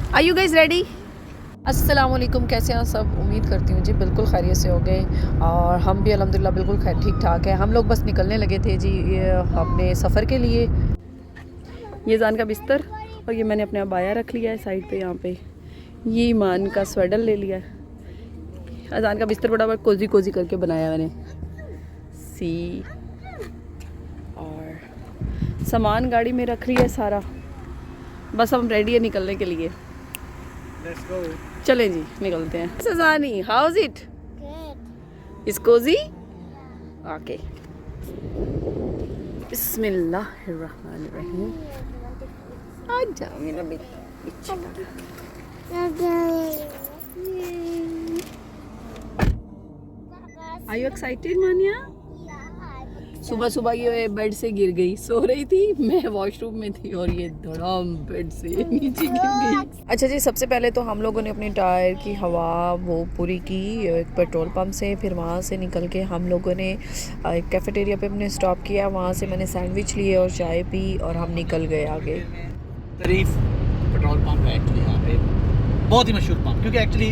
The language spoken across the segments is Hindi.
Are you guys ready? अस्सलाम वालेकुम, कैसे हैं सब? उम्मीद करती हूँ जी बिल्कुल खैरियत से हो गए और हम भी अल्हम्दुलिल्लाह बिल्कुल ठीक ठाक है। हम लोग बस निकलने लगे थे जी अपने सफ़र के लिए। ये जान का बिस्तर और ये मैंने अपने अबाया रख लिया है साइड पे। यहाँ पे ये ईमान का स्वेटर ले लिया है। अजान का बिस्तर बड़ा कोजी कोजी करके बनाया मैंने सी। और सामान गाड़ी में रख लिया है सारा, बस हम रेडी है निकलने के लिए। Let's go. चलें जी निकलते हैं। सजानी, how is it? Is cozy? Okay. बिस्मिल्लाहिर्रहमानिर्रहीम। आ जाओ मेरा बिच्छा। Are you excited, मानिया? सुबह सुबह ये बेड से गिर गई, सो रही थी, मैं वॉशरूम में थी और ये धड़ाम बेड से नीचे गिर गई। अच्छा जी, सबसे पहले तो हम लोगों ने अपनी टायर की हवा वो पूरी की एक पेट्रोल पंप से। फिर वहाँ से निकल के हम लोगों ने एक कैफेटेरिया पे अपने स्टॉप किया। वहाँ से मैंने सैंडविच लिए और चाय पी और हम निकल गए आगे। तारीफ पेट्रोल पंप है एक्चुअली यहाँ पे, बहुत ही मशहूर पंप, क्योंकि एक्चुअली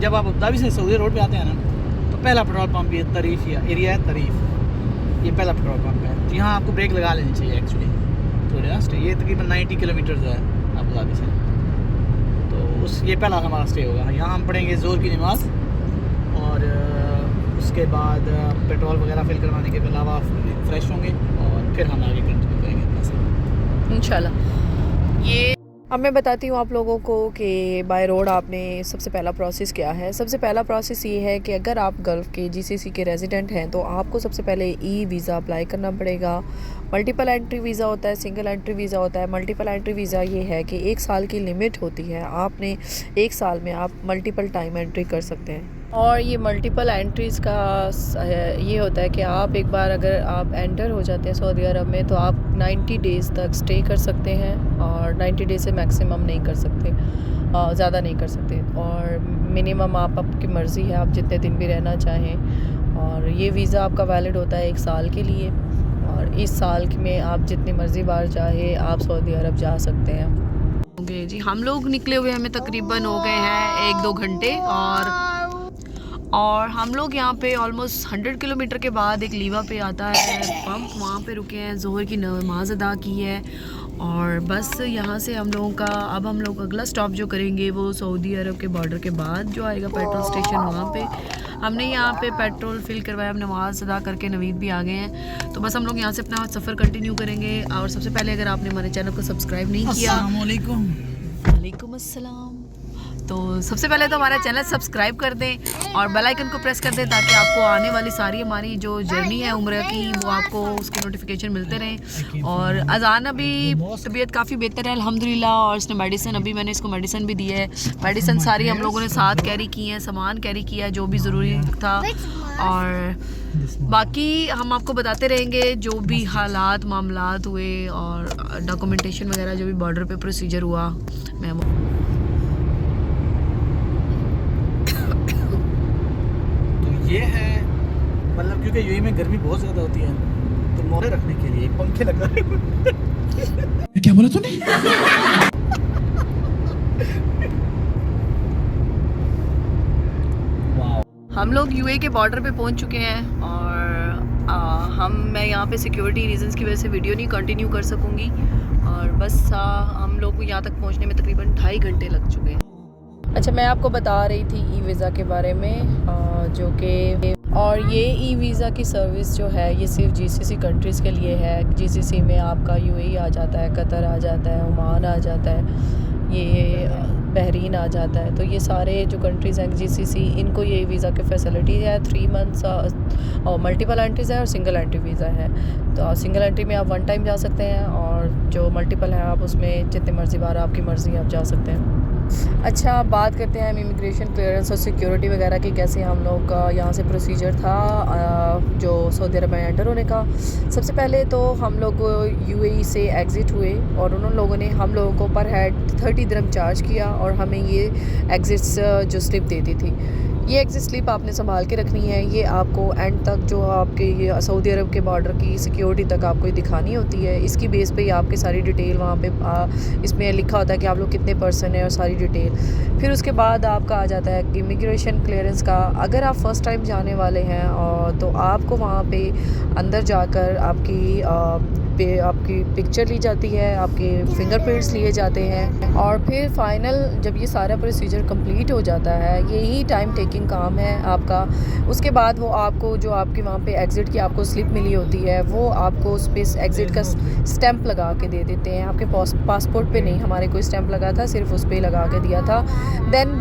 जब आप अबुधाबी से सऊदी रोड पे आते हैं ना, तो पहला पेट्रोल पंप ये तारीफ या एरिया है तारीफ, ये पहला पेट्रोल पंप है। तो यहाँ आपको ब्रेक लगा लेनी चाहिए एक्चुअली थोड़े ना स्टे। ये तकरीबन 90 किलोमीटर है अबुधाबी से, तो उस ये पहला हमारा स्टे होगा। यहाँ हम पढ़ेंगे ज़ोर की नमाज और उसके बाद पेट्रोल वगैरह फिल करवाने के अलावा फ्रेश होंगे और फिर हम आगे कंटिन्यू करेंगे अपना सफ़र इंशाल्लाह। ये अब मैं बताती हूँ आप लोगों को कि बाय रोड आपने सबसे पहला प्रोसेस क्या है। सबसे पहला प्रोसेस ये है कि अगर आप गल्फ़ के जीसीसी के रेजिडेंट हैं तो आपको सबसे पहले ई वीज़ा अप्लाई करना पड़ेगा। मल्टीपल एंट्री वीज़ा होता है, सिंगल एंट्री वीज़ा होता है। मल्टीपल एंट्री वीज़ा ये है कि 1 साल की लिमिट होती है, आपने 1 साल में आप मल्टीपल टाइम एंट्री कर सकते हैं। और ये मल्टीपल एंट्रीज़ का ये होता है कि आप एक बार अगर आप एंटर हो जाते हैं सऊदी अरब में तो आप 90 डेज़ तक स्टे कर सकते हैं और 90 डेज़ से मैक्सिमम नहीं कर सकते, ज़्यादा नहीं कर सकते। और मिनिमम आप आपकी मर्ज़ी है, आप जितने दिन भी रहना चाहें। और ये वीज़ा आपका वैलिड होता है 1 साल के लिए और इस साल में आप जितनी मर्ज़ी बार चाहे आप सऊदी अरब जा सकते हैं। ओके जी, हम लोग निकले हुए हमें तकरीबन हो गए हैं 1-2 घंटे और हम लोग यहाँ पे ऑलमोस्ट 100 किलोमीटर के बाद एक लीवा पे आता है पंप, वहाँ पे रुके हैं, ज़ोहर की नमाज अदा की है और बस यहाँ से हम लोगों का अब हम लोग अगला स्टॉप जो करेंगे वो सऊदी अरब के बॉर्डर के बाद जो आएगा पेट्रोल स्टेशन। वहाँ पे हमने यहाँ पे पेट्रोल फिल करवाया, हम नमाज अदा करके नवीद भी आ गए हैं। तो बस हम लोग यहाँ से अपना सफ़र कंटिन्यू करेंगे। और सबसे पहले अगर आपने हमारे चैनल को सब्सक्राइब नहीं किया, वालेकुम अस्सलाम, तो सबसे पहले तो हमारा चैनल सब्सक्राइब कर दें और बेल आइकन को प्रेस कर दें ताकि आपको आने वाली सारी हमारी जो जर्नी है उम्र की वो आपको उसके नोटिफिकेशन मिलते रहें। और अजान अभी तबीयत काफ़ी बेहतर है अल्हम्दुलिल्लाह और इसने मेडिसिन, अभी मैंने इसको मेडिसिन भी दी है। मेडिसिन सारी हम लोगों ने साथ कैरी की है, सामान कैरी किया जो भी ज़रूरी था। और बाकी हम आपको बताते रहेंगे जो भी हालात मामलात हुए और डॉक्यूमेंटेशन वगैरह जो भी बॉर्डर पे प्रोसीजर हुआ मैं ये है। मतलब क्योंकि यूएई में गर्मी बहुत ज़्यादा होती है तो मोड़े रखने के लिए पंखे लगा क्या बोला तूने? हम लोग यूएई के बॉर्डर पे पहुंच चुके हैं और मैं यहाँ पे सिक्योरिटी रीजंस की वजह से वीडियो नहीं कंटिन्यू कर सकूँगी और बस हम लोग को यहाँ तक पहुँचने में तकरीबन 2.5 घंटे लग चुके हैं। अच्छा, मैं आपको बता रही थी ई वीज़ा के बारे में जो कि और ये ई वीज़ा की सर्विस जो है ये सिर्फ जीसीसी कंट्रीज़ के लिए है। जीसीसी में आपका यूएई आ जाता है, कतर आ जाता है, ओमान आ जाता है, ये बहरीन आ जाता है। तो ये सारे जो कंट्रीज़ हैं जीसीसी, इनको ये वीज़ा की फैसिलिटी है 3 मंथ्स और मल्टीपल एंट्रीज़ है और सिंगल एंट्री वीज़ा है। तो सिंगल एंट्री में आप 1 टाइम जा सकते हैं और जो मल्टीपल है आप उसमें जितने मर्ज़ी बार आपकी मर्ज़ी आप जा सकते हैं। अच्छा, बात करते हैं हम इमिग्रेशन क्लियरेंस और सिक्योरिटी वगैरह की, कैसे हम लोग का यहाँ से प्रोसीजर था जो सऊदी अरब में एंटर होने का। सबसे पहले तो हम लोग यूएई से एग्ज़िट हुए और उन लोगों ने हम लोगों को पर हेड 30 दिरहम चार्ज किया और हमें ये एग्ज़िट्स जो स्लिप देती थी ये एग्जिट स्लिप आपने संभाल के रखनी है। ये आपको एंड तक जो आपके ये सऊदी अरब के बॉर्डर की सिक्योरिटी तक आपको दिखानी होती है। इसकी बेस पे ही आपकी सारी डिटेल वहाँ पे इसमें लिखा होता है कि आप लोग कितने पर्सन हैं और सारी डिटेल। फिर उसके बाद आपका आ जाता है इमिग्रेशन क्लियरेंस का। अगर आप फ़र्स्ट टाइम जाने वाले हैं और तो आपको वहाँ पे अंदर जाकर आपकी पिक्चर ली जाती है, आपके फिंगरप्रिंट्स लिए जाते हैं और फिर फाइनल जब ये सारा प्रोसीजर कंप्लीट हो जाता है, यही टाइम टेकिंग काम है आपका। उसके बाद वो आपको जो आपकी वहाँ पे एग्ज़िट की आपको स्लिप मिली होती है, वो आपको उस पर एग्ज़िट का स्टैंप लगा के दे देते हैं। आपके पासपोर्ट पे नहीं, हमारे कोई स्टैंप लगा था, सिर्फ उस पर लगा के दिया था। देन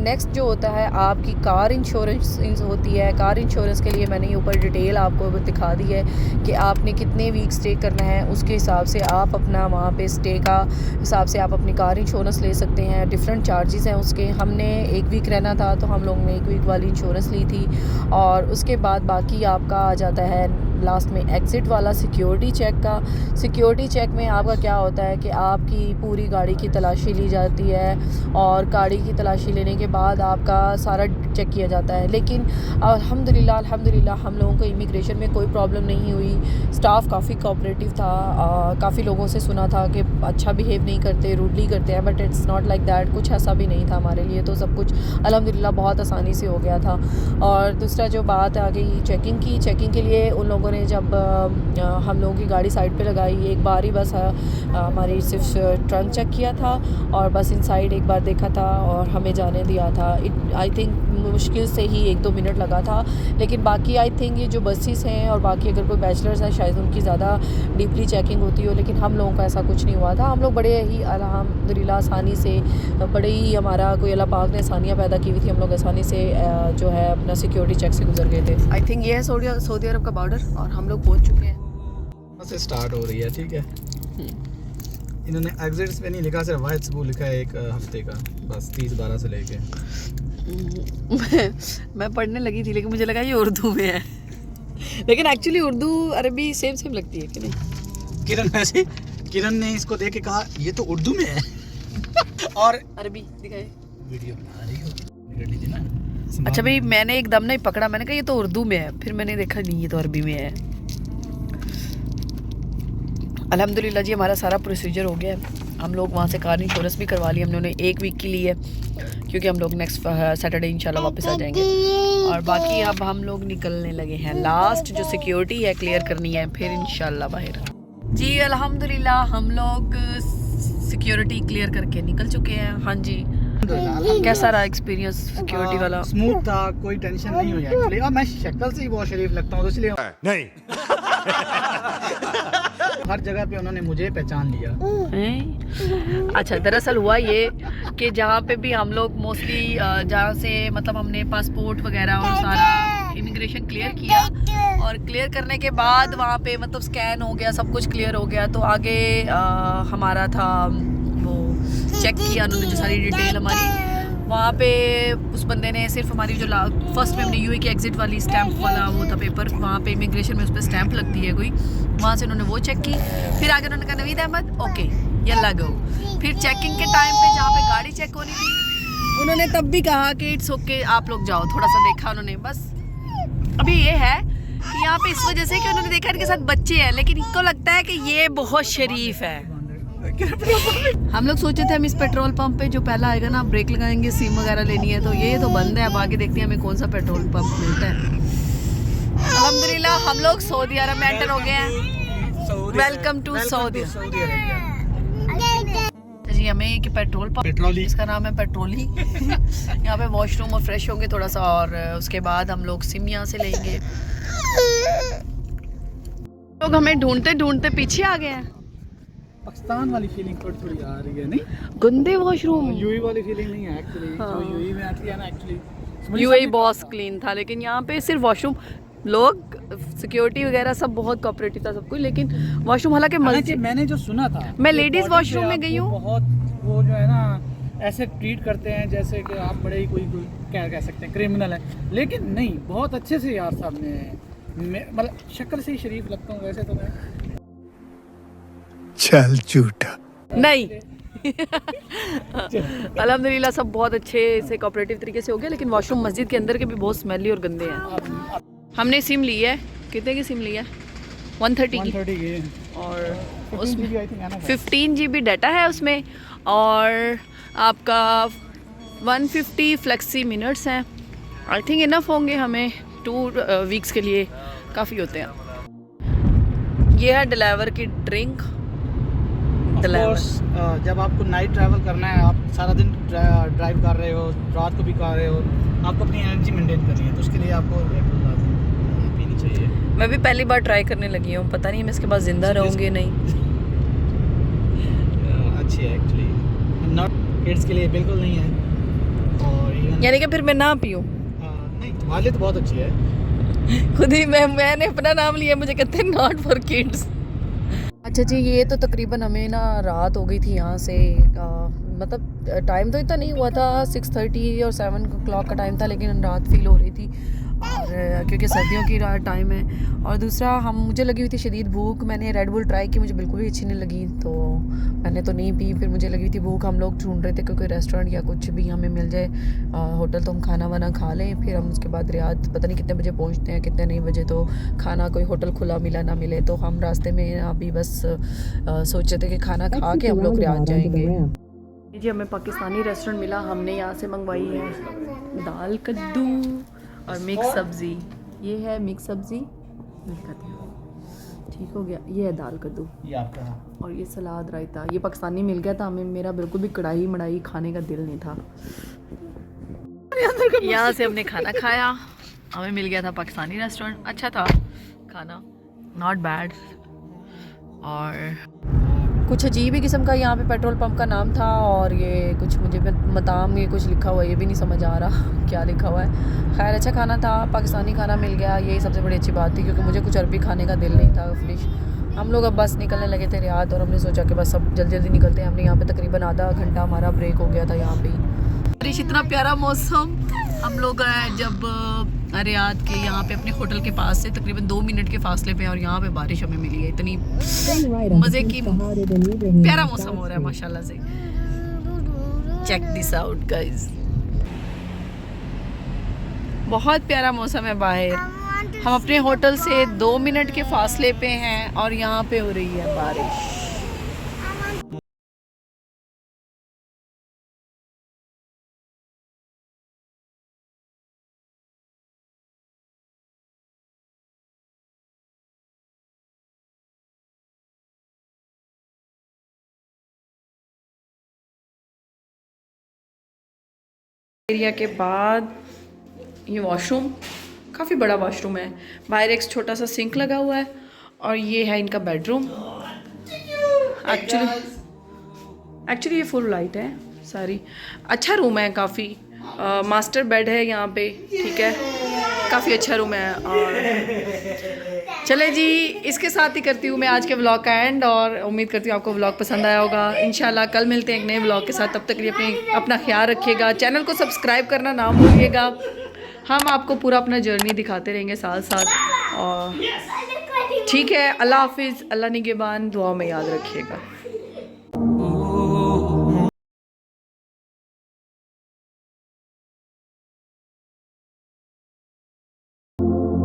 नेक्स्ट जो होता है आपकी कार इंश्योरेंस होती है। कार इंश्योरेंस के लिए मैंने ऊपर डिटेल आपको दिखा दी है कि आपने कितने वीक स्टे करना है, उसके हिसाब से आप अपना वहाँ पे स्टे का हिसाब से आप अपनी कार इंश्योरेंस ले सकते हैं। डिफरेंट चार्जेस हैं उसके। हमने 1 वीक रहना था तो हम लोगों ने 1 वीक वाली इंश्योरेंस ली थी। और उसके बाद बाकी आपका आ जाता है लास्ट में एग्ज़िट वाला सिक्योरिटी चेक का। सिक्योरिटी चेक में आपका क्या होता है कि आपकी पूरी गाड़ी की तलाशी ली जाती है और गाड़ी की तलाशी लेने के बाद आपका सारा चेक किया जाता है। लेकिन अल्हम्दुलिल्लाह हम लोगों को इमिग्रेशन में कोई प्रॉब्लम नहीं हुई। स्टाफ काफ़ी कोऑपरेटिव था। काफ़ी लोगों से सुना था कि अच्छा बिहेव नहीं करते, रूडली करते हैं, but it's not like that. कुछ ऐसा भी नहीं था हमारे लिए, तो सब कुछ अल्हम्दुलिल्लाह बहुत आसानी से हो गया था। और दूसरा जो बात आ गई चेकिंग की, चेकिंग के लिए उन लोगों ने जब हम लोगों की गाड़ी साइड पे लगाई, एक बार ही बस हमारी सिर्फ ट्रंक चेक किया था और बस इनसाइड एक बार देखा था और हमें जाने दिया था। आई थिंक मुश्किल से ही 1-2 मिनट लगा था। लेकिन बाकी आई थिंक ये जो बसेस हैं और बाकी अगर कोई बैचलर्स हैं शायद उनकी ज़्यादा डीपली चेकिंग होती हो, लेकिन हम लोगों का ऐसा कुछ नहीं हुआ था। हम लोग बड़े ही अल्हम्दुलिल्लाह आसानी से, बड़े ही हमारा कोई अल्लाह पाक ने आसानियाँ पैदा की हुई थी। हम लोग आसानी से जो है अपना सिक्योरिटी चेक से गुजर गए थे। आई थिंक ये है सऊदी अरब का बॉर्डर और हम लोग पहुँच चुके हैं। से स्टार्ट हो रही है, ठीक है। इन्होंने एग्जिट्स पे नहीं लिखा, सिर्फ वाइट सबूत लिखा है 1 हफ्ते का, बस 30/12 से लेके। मैं पढ़ने लगी थी लेकिन मुझे लगा ये उर्दू में है। लेकिन एक्चुअली उर्दू अरबी सेम लगती है कि नहीं? किरण ने इसको देख के कहा ये तो उर्दू में है। और अरबी दिखाए, वीडियो बना रही हो, कर लीजिए ना। अच्छा भाई, मैंने एकदम नहीं पकड़ा, मैंने कहा ये तो उर्दू में है, फिर मैंने देखा नहीं ये तो अरबी में है। अल्हम्दुलिल्लाह जी हमारा सारा प्रोसीजर हो गया है। हम लोग वहाँ से कार इंश्योरेंस भी करवा ली हमने 1 वीक के लिए, क्योंकि हम लोग नेक्स्ट सैटरडे इंशाल्लाह वापस आ जाएंगे। और बाकी अब हम लोग निकलने लगे हैं। लास्ट जो सिक्योरिटी है क्लियर करनी है, फिर इंशाल्लाह बाहर जी। अल्हम्दुलिल्लाह हम लोग सिक्योरिटी क्लियर करके निकल चुके हैं। हाँ जी, कैसा रहा एक्सपीरियंस सिक्योरिटी वाला? स्मूथ था, कोई टेंशन नहीं हुई एक्चुअली। और मैं शक्ल से ही बहुत शरीफ लगता हूँ, तो इसलिए नहीं हर जगह पे उन्होंने मुझे पहचान लिया। अच्छा, दरअसल हुआ ये कि जहाँ पे भी हम लोग मोस्टली जहाँ से मतलब हमने पासपोर्ट वगैरह और सारा इमिग्रेशन क्लियर किया और क्लियर करने के बाद वहाँ पे मतलब स्कैन हो गया, सब कुछ क्लियर हो गया, तो आगे हमारा था वो चेक किया उन्होंने जो सारी डिटेल हमारी। वहाँ पे उस बंदे ने सिर्फ हमारी जो फर्स्ट में हमने यूए की एग्जिट वाली स्टैंप वाला वो था पेपर, वहाँ पे इमिग्रेशन में उस पर स्टैंप लगती है कोई, वहाँ से उन्होंने वो चेक की। फिर आगे उन्होंने कहा नवीद अहमद ओके यल्ला गो। फिर चेकिंग के टाइम पे जहाँ पे गाड़ी चेक होनी थी उन्होंने तब भी कहा कि इट्स ओके आप लोग जाओ, थोड़ा सा देखा उन्होंने बस। अभी ये है कि यहाँ पे इस वजह से कि उन्होंने देखा इनके साथ बच्चे हैं, लेकिन इनको लगता है कि ये बहुत शरीफ है। हम लोग सोचे थे हम इस पेट्रोल पंप पे जो पहला आएगा ना ब्रेक लगाएंगे, सिम वगैरह लेनी है, तो ये तो बंद है। अब आगे देखते हैं हमें कौन सा पेट्रोल पंप मिलता है। अल्हम्दुलिल्लाह हम लोग सऊदी अरब में एंटर हो गए हैं। वेलकम टू सऊदी जी। हमें एक पेट्रोल पंप, इसका नाम है पेट्रोली। यहाँ पे वॉशरूम और फ्रेश होंगे थोड़ा सा, और उसके बाद हम लोग सिम यहाँ से लेंगे। लोग हमें ढूंढते ढूंढते पीछे आ गए हैं। पाकिस्तान वाली फीलिंग थोड़ी आ रही है, नहीं गंदे वॉशरूम, यूएई वाली फीलिंग नहीं है एक्चुअली। हाँ। जो यूएई में आती है ना एक्चुअली, यूएई बहुत क्लीन था, लेकिन यहाँ पे सिर्फ वॉशरूम, लोग सिक्योरिटी वगैरह सब बहुत कोऑपरेटिव था सब कुछ, लेकिन वॉशरूम हालांकि मैंने जो सुना था, मैं लेडीज वॉशरूम में गई हूँ, बहुत वो जो है ना ऐसे ट्रीट करते हैं जैसे कि आप बड़े ही कोई क्या कह सकते हैं क्रिमिनल है, लेकिन नहीं, बहुत अच्छे से यार साहब ने, मतलब शक्ल से ही शरीफ लगता हूँ वैसे तो मैं। चल झूठा नहीं अल्हम्दुलिल्लाह सब बहुत अच्छे से कोऑपरेटिव तरीके से हो गया, लेकिन वॉशरूम मस्जिद के अंदर के भी बहुत स्मेली और गंदे हैं। हमने सिम ली है, कितने की सिम ली है? 130 की। और उसमें 15 GB डाटा है उसमें, और आपका 150 फ्लेक्सी मिनट्स हैं। आई थिंक इनफ होंगे हमें 2 वीक्स के लिए, काफ़ी होते हैं। ये है डिलीवर की ड्रिंक। जब आपको नाइट ट्रैवल करना है, आप सारा दिन ड्राइव कर रहे हो, रात को भी कर रहे हो, आपको अपनी एनर्जी मेंटेन करनी है, तो उसके लिए आपको पीनी चाहिए। मैं भी पहली बार ट्राई करने लगी हूँ, पता नहीं मैं इसके बाद ज़िंदा रहूँगी नहीं। अच्छी है एक्चुअली, नॉट किड्स के लिए बिल्कुल नहीं है। और यानी कि फिर मैं ना पीऊँ? नहीं, तुम्हारे लिए तो बहुत अच्छी है। खुद ही मैंने अपना नाम लिया, मुझे कहते हैं नॉट फॉर किड्स। अच्छा जी, ये तो तकरीबन हमें ना रात हो गई थी यहाँ से, मतलब टाइम तो इतना नहीं हुआ था, 6:30 और 7 o'clock का टाइम था, लेकिन रात फील हो रही थी, और क्योंकि सर्दियों की रात टाइम है। और दूसरा, मुझे लगी हुई थी शदीद भूख, मैंने रेड बुल ट्राई की, मुझे बिल्कुल भी अच्छी नहीं लगी, तो मैंने तो नहीं पी। फिर मुझे लगी हुई थी भूख, हम लोग ढूंढ रहे थे कि कोई रेस्टोरेंट या कुछ भी हमें मिल जाए, होटल, तो हम खाना वाना खा लें। फिर हम उसके बाद रियाद पता नहीं कितने बजे पहुँचते हैं, कितने नहीं बजे, तो खाना कोई होटल खुला मिला ना मिले, तो हम रास्ते में अभी बस सोचे थे कि खाना खा के हम लोग रियाद जाएंगे। जी, हमें पाकिस्तानी रेस्टोरेंट मिला, हमने यहाँ से मंगवाई है दाल कद्दू और मिक्स सब्ज़ी। ये है मिक्स सब्ज़ी, दिखाती हूँ, ठीक हो गया। ये है दाल कद्दू, ये आपका, और ये सलाद रायता। ये पाकिस्तानी मिल गया था हमें, मेरा बिल्कुल भी कढ़ाई मढ़ाई खाने का दिल नहीं था। यहाँ से हमने खाना खाया, हमें मिल गया था पाकिस्तानी रेस्टोरेंट, अच्छा था खाना, नॉट बैड। और कुछ अजीब ही किस्म का यहाँ पे पेट्रोल पंप का नाम था, और ये कुछ मुझे मताम ये कुछ लिखा हुआ है, ये भी नहीं समझ आ रहा क्या लिखा हुआ है। खैर अच्छा खाना था, पाकिस्तानी खाना मिल गया, यही सबसे बड़ी अच्छी बात थी, क्योंकि मुझे कुछ अरबी खाने का दिल नहीं था, फिश। हम लोग अब बस निकलने लगे थे रियाद, और हमने सोचा कि बस अब जल्दी जल्दी निकलते हैं। हमने यहाँ पे तकरीबन आधा घंटा हमारा ब्रेक हो गया था यहाँ पे। बारिश, इतना प्यारा मौसम। हम लोग जब रियाद के यहाँ पे अपने होटल के पास से तकरीबन 2 मिनट के फासले पे, और यहाँ पे बारिश हमें मिली है, इतनी मज़े की, प्यारा मौसम हो रहा है माशाल्लाह से। चेक दिस आउट गाइस, बहुत प्यारा मौसम है बाहर। हम अपने होटल से 2 मिनट के फासले पे हैं, और यहाँ पे हो रही है बारिश। एरिया के बाद ये वॉशरूम, काफ़ी बड़ा वॉशरूम है, बाहर एक छोटा सा सिंक लगा हुआ है, और ये है इनका बेडरूम। एक्चुअली ये फुल लाइट है सारी। अच्छा रूम है काफ़ी, मास्टर बेड है यहाँ पे, ठीक है, काफ़ी अच्छा रूम है। और चले जी, इसके साथ ही करती हूँ मैं आज के व्लॉग का एंड, और उम्मीद करती हूँ आपको व्लॉग पसंद आया होगा। इंशाल्लाह कल मिलते हैं एक नए व्लॉग के साथ, तब तक के लिए अपना ख्याल रखिएगा, चैनल को सब्सक्राइब करना ना भूलिएगा। हम आपको पूरा अपना जर्नी दिखाते रहेंगे साथ साथ, और ठीक है, अल्लाह हाफिज़, अल्लाह निगहबान, दुआ में याद रखिएगा।